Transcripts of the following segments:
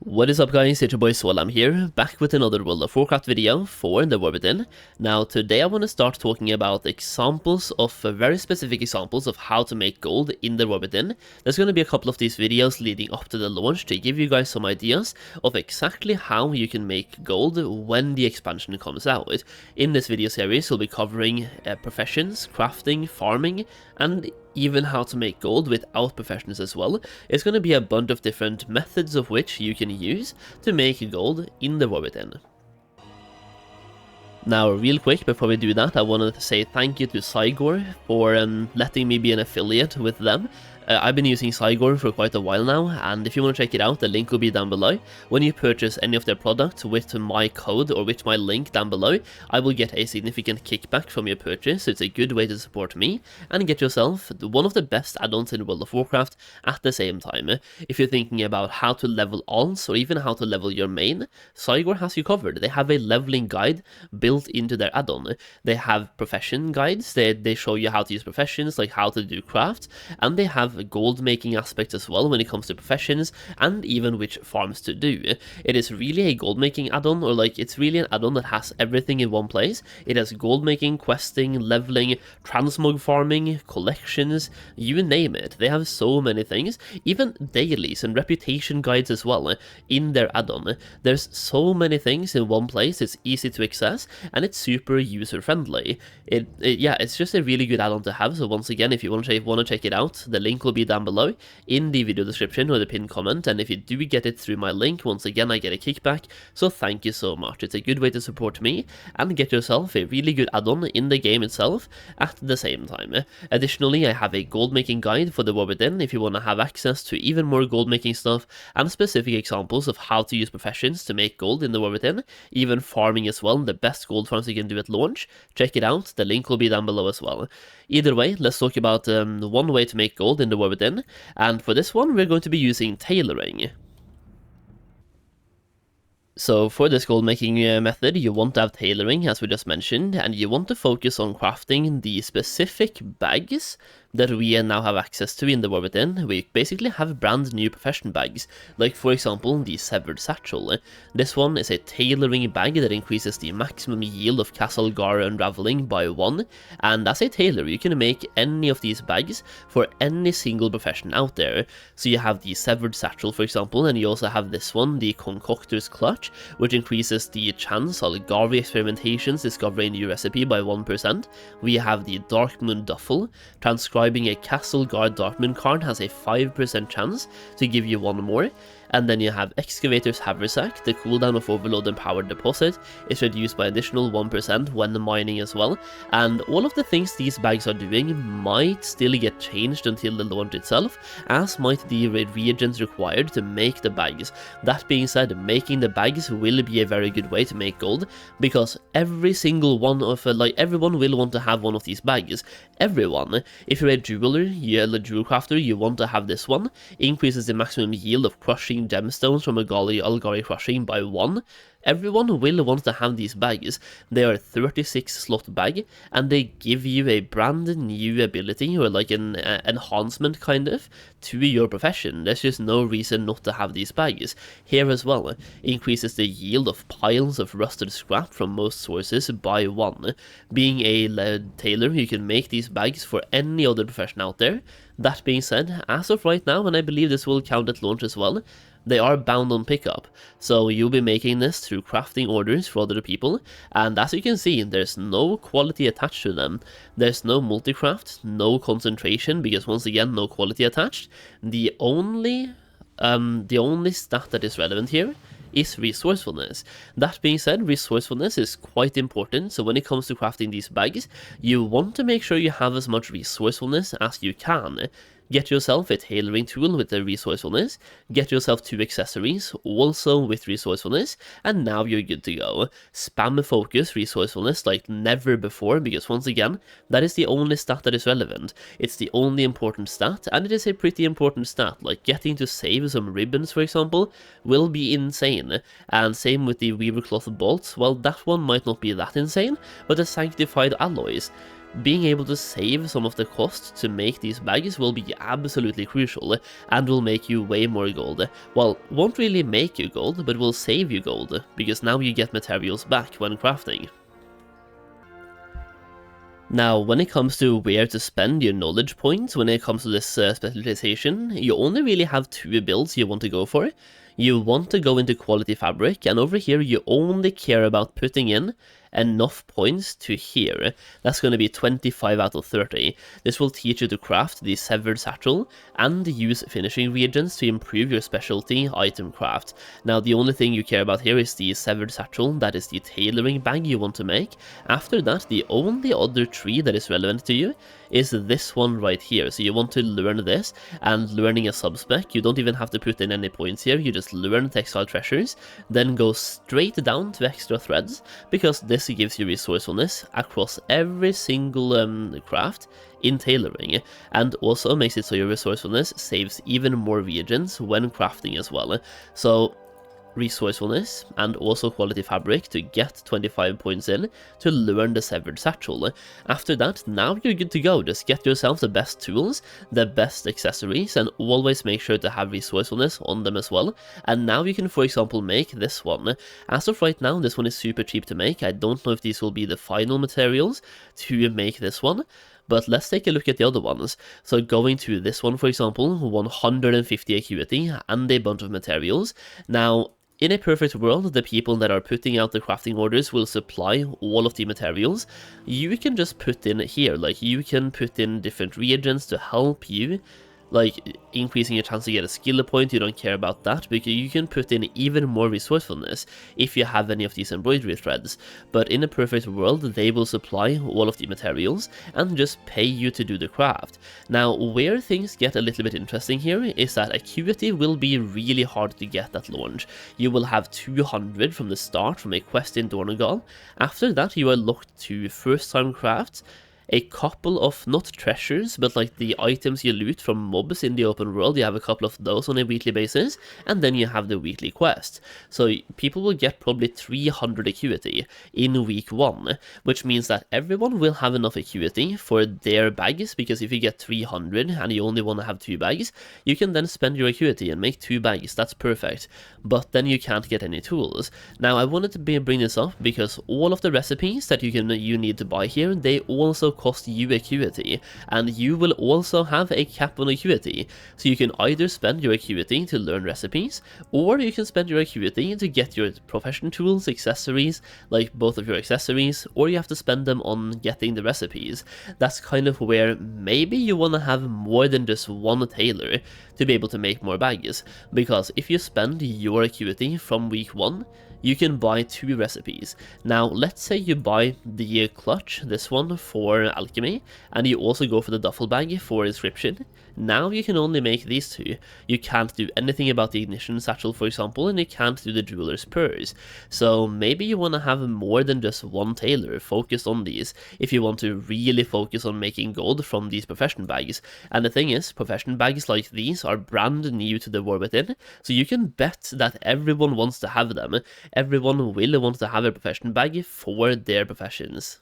What is up guys, it's your boy Solheim here, back with another World of Warcraft video for the War Within. Now today I want to start talking about examples of very specific examples of how to make gold in the War Within. There's going to be a couple of these videos leading up to the launch to give you guys some ideas of exactly how you can make gold when the expansion comes out. In this video series we'll be covering professions, crafting, farming, and even how to make gold without professions as well. It's going to be a bunch of different methods of which you can use to make gold in the War Within. Now, real quick, before we do that, I wanted to say thank you to Zygor for letting me be an affiliate with them. I've been using Zygor for quite a while now, and if you want to check it out, the link will be down below. When you purchase any of their products with my code or with my link down below, I will get a significant kickback from your purchase. It's a good way to support me and get yourself one of the best add-ons in World of Warcraft at the same time. If you're thinking about how to level alts or even how to level your main, Zygor has you covered. They have a leveling guide built into their add-on. They have profession guides, they show you how to use professions, like how to do crafts, and they have gold making aspect as well when it comes to professions and even which farms to do. It is really a gold making add-on, or like it's really an add-on that has everything in one place. It has gold making, questing, leveling, transmog farming, collections, you name it. They have so many things, even dailies and reputation guides as well in their add-on. There's so many things in one place. It's easy to access and it's super user friendly. Yeah, it's just a really good add-on to have. So once again, if you want to check it out, the link will be down below in the video description or the pinned comment, and if you do get it through my link, once again I get a kickback, so thank you so much. It's a good way to support me and get yourself a really good add-on in the game itself at the same time. Additionally, I have a gold making guide for the War Within if you want to have access to even more gold making stuff and specific examples of how to use professions to make gold in the War Within, even farming as well, the best gold farms you can do at launch. Check it out, the link will be down below as well. Either way, let's talk about one way to make gold in the War Within, and for this one we're going to be using tailoring. So for this gold making method, you want to have tailoring, as we just mentioned, and you want to focus on crafting the specific bags that we now have access to in the War Within. We basically have brand new profession bags, like for example the Severed Satchel. This one is a tailoring bag that increases the maximum yield of Castle Gar Unraveling by 1, and as a tailor you can make any of these bags for any single profession out there. So you have the Severed Satchel for example, and you also have this one, the Concoctor's Clutch, which increases the chance of Garvey experimentations discover a new recipe by 1%. We have the Darkmoon Duffel. Transcribing a Castle Guard Darkmoon card has a 5% chance to give you one more. And then you have Excavator's Haversack. The cooldown of Overload and Power Deposit is reduced by additional 1% when mining as well. And all of the things these bags are doing might still get changed until the launch itself, as might the reagents required to make the bags. That being said, making the bags will be a very good way to make gold, because every single one of, everyone will want to have one of these bags. Everyone. If you're a jeweler, you're a jewel crafter, you want to have this one. Increases the maximum yield of crushing gemstones from Algari crushing by 1. Everyone will want to have these bags. They are 36 slot bag, and they give you a brand new ability, or like an enhancement kind of, to your profession. There's just no reason not to have these bags. Here as well, increases the yield of piles of rusted scrap from most sources by 1. Being a tailor, you can make these bags for any other profession out there. That being said, as of right now, and I believe this will count at launch as well, they are bound on pickup, so you'll be making this through crafting orders for other people, and as you can see, there's no quality attached to them. There's no multi-craft, no concentration, because once again, no quality attached. The only stat that is relevant here is resourcefulness. That being said, resourcefulness is quite important, so when it comes to crafting these bags, you want to make sure you have as much resourcefulness as you can. Get yourself a tailoring tool with the resourcefulness, get yourself 2 accessories, also with resourcefulness, and now you're good to go. Spam focus resourcefulness like never before, because once again, that is the only stat that is relevant. It's the only important stat, and it is a pretty important stat, like getting to save some ribbons for example, will be insane. And same with the Weaver Cloth bolts, well that one might not be that insane, but the Sanctified Alloys. being able to save some of the cost to make these bags will be absolutely crucial, and will make you way more gold. Well, won't really make you gold, but will save you gold, because now you get materials back when crafting. Now, when it comes to where to spend your knowledge points, when it comes to this specialization, you only really have 2 builds you want to go for. You want to go into quality fabric, and over here you only care about putting in enough points to here. That's going to be 25 out of 30. This will teach you to craft the severed satchel and use finishing reagents to improve your specialty item craft. Now, the only thing you care about here is the severed satchel, that is the tailoring bag you want to make. After that, the only other tree that is relevant to you is this one right here. So you want to learn this, and learning a subspec, you don't even have to put in any points here, you just learn textile treasures, then go straight down to extra threads, because this gives you resourcefulness across every single craft in tailoring, and also makes it so your resourcefulness saves even more reagents when crafting as well. So resourcefulness and also quality fabric to get 25 points in to learn the severed satchel. After that, now you're good to go. Just get yourself the best tools, the best accessories, and always make sure to have resourcefulness on them as well. And now you can, for example, make this one. As of right now, this one is super cheap to make. I don't know if these will be the final materials to make this one, but let's take a look at the other ones. So going to this one, for example, 150 Acuity and a bunch of materials. Now, in a perfect world, the people that are putting out the crafting orders will supply all of the materials. You can just put in here, like you can put in different reagents to help you, like increasing your chance to get a skill point. You don't care about that, because you can put in even more resourcefulness if you have any of these embroidery threads. But in a perfect world, they will supply all of the materials and just pay you to do the craft. Now, where things get a little bit interesting here is that Acuity will be really hard to get at launch. You will have 200 from the start from a quest in Dornogal. After that, you are locked to first time crafts, a couple of, not treasures, but like the items you loot from mobs in the open world. You have a couple of those on a weekly basis, and then you have the weekly quest. So people will get probably 300 Acuity in week 1, which means that everyone will have enough Acuity for their bags, because if you get 300 and you only want to have 2 bags, you can then spend your Acuity and make 2 bags. That's perfect. But then you can't get any tools. Now, I wanted to bring this up because all of the recipes that you need to buy here, they also cost you Acuity, and you will also have a cap on Acuity. So you can either spend your Acuity to learn recipes, or you can spend your Acuity to get your profession tools, accessories, like both of your accessories, or you have to spend them on getting the recipes. That's kind of where maybe you want to have more than just one tailor to be able to make more bags, because if you spend your Acuity from week 1, you can buy 2 recipes. Now, let's say you buy the clutch, this one, for alchemy, and you also go for the duffel bag for inscription. Now you can only make these 2. You can't do anything about the ignition satchel, for example, and you can't do the jeweler's purse. So maybe you want to have more than just one tailor focused on these, if you want to really focus on making gold from these profession bags. And the thing is, profession bags like these are brand new to the War Within, so you can bet that everyone wants to have them. Everyone will want to have a profession bag for their professions.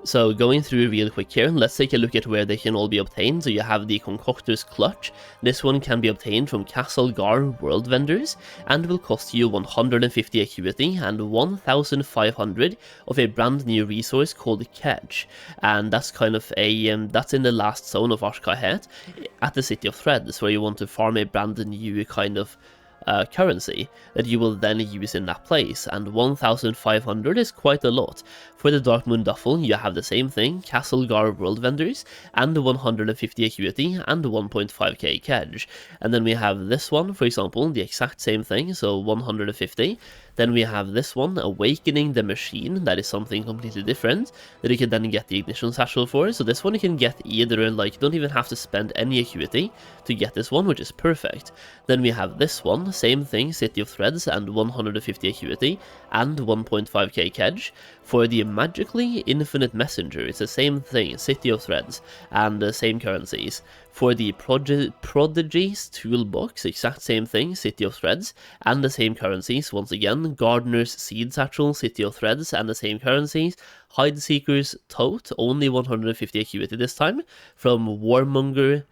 So going through real quick here, let's take a look at where they can all be obtained. So you have the Concoctor's Clutch. This one can be obtained from Castlegar world vendors and will cost you 150 Acuity and 1,500 of a brand new resource called Kedge. And that's kind of a, that's in the last zone of Ashkahet at the City of Threads, where you want to farm a brand new kind of currency that you will then use in that place, and 1,500 is quite a lot. For the Dark Moon Duffel, you have the same thing, Castlegar world vendors, and 150 Acuity and 1.5k Kedge. And then we have this one, for example, the exact same thing, so 150. Then we have this one, Awakening the Machine. That is something completely different that you can then get the ignition satchel for. So this one you can get either, like, you don't even have to spend any Acuity to get this one, which is perfect. Then we have this one, same thing, City of Threads and 150 Acuity and 1.5k Kedge. For the Magically Infinite Messenger, it's the same thing, City of Threads and the same currencies. For the Prodigy's Toolbox, exact same thing, City of Threads, and the same currencies, once again, Gardener's Seed Satchel, City of Threads, and the same currencies, Hideseeker's Tote, only 150 acuity this time, from Waxmonger's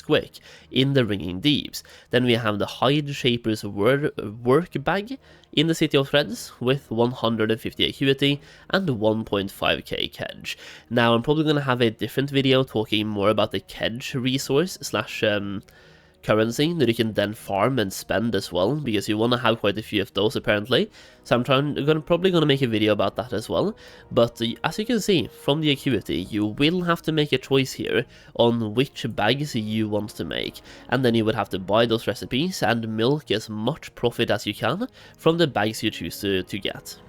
Squick, in the Ringing Deeps. Then we have the Hide Shaper's Work Bag, in the City of Threads, with 150 acuity, and 1.5k kedge. Now, I'm probably going to have a different video talking more about the kedge resource slash currency that you can then farm and spend as well, because you want to have quite a few of those apparently. So I'm probably going to make a video about that as well. But as you can see from the Acuity, you will have to make a choice here on which bags you want to make, and then you would have to buy those recipes and milk as much profit as you can from the bags you choose to get.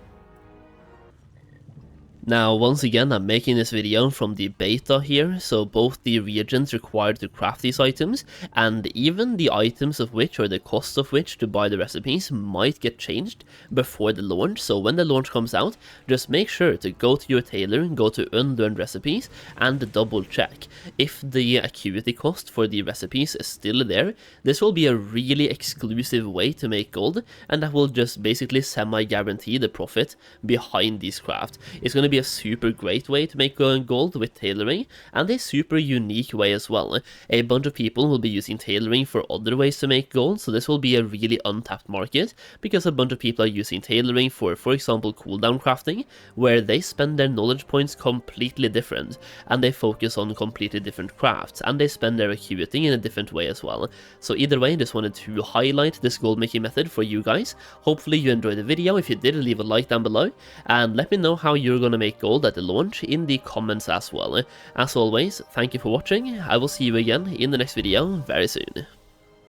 Now, once again, I'm making this video from the beta here, so both the reagents required to craft these items, and even the items of which, or the cost of which to buy the recipes, might get changed before the launch. So when the launch comes out, just make sure to go to your tailor, go to unlearned recipes, and double check. If the acuity cost for the recipes is still there, this will be a really exclusive way to make gold, and that will just basically semi-guarantee the profit behind these crafts. It's going to be a super great way to make gold with tailoring, and a super unique way as well. A bunch of people will be using tailoring for other ways to make gold, so this will be a really untapped market, because a bunch of people are using tailoring for example, cooldown crafting, where they spend their knowledge points completely different, and they focus on completely different crafts, and they spend their acuity in a different way as well. So either way, I just wanted to highlight this gold making method for you guys. Hopefully you enjoyed the video. If you did, leave a like down below, and let me know how you're gonna make gold at the launch in the comments as well. As always, thank you for watching. I will see you again in the next video very soon.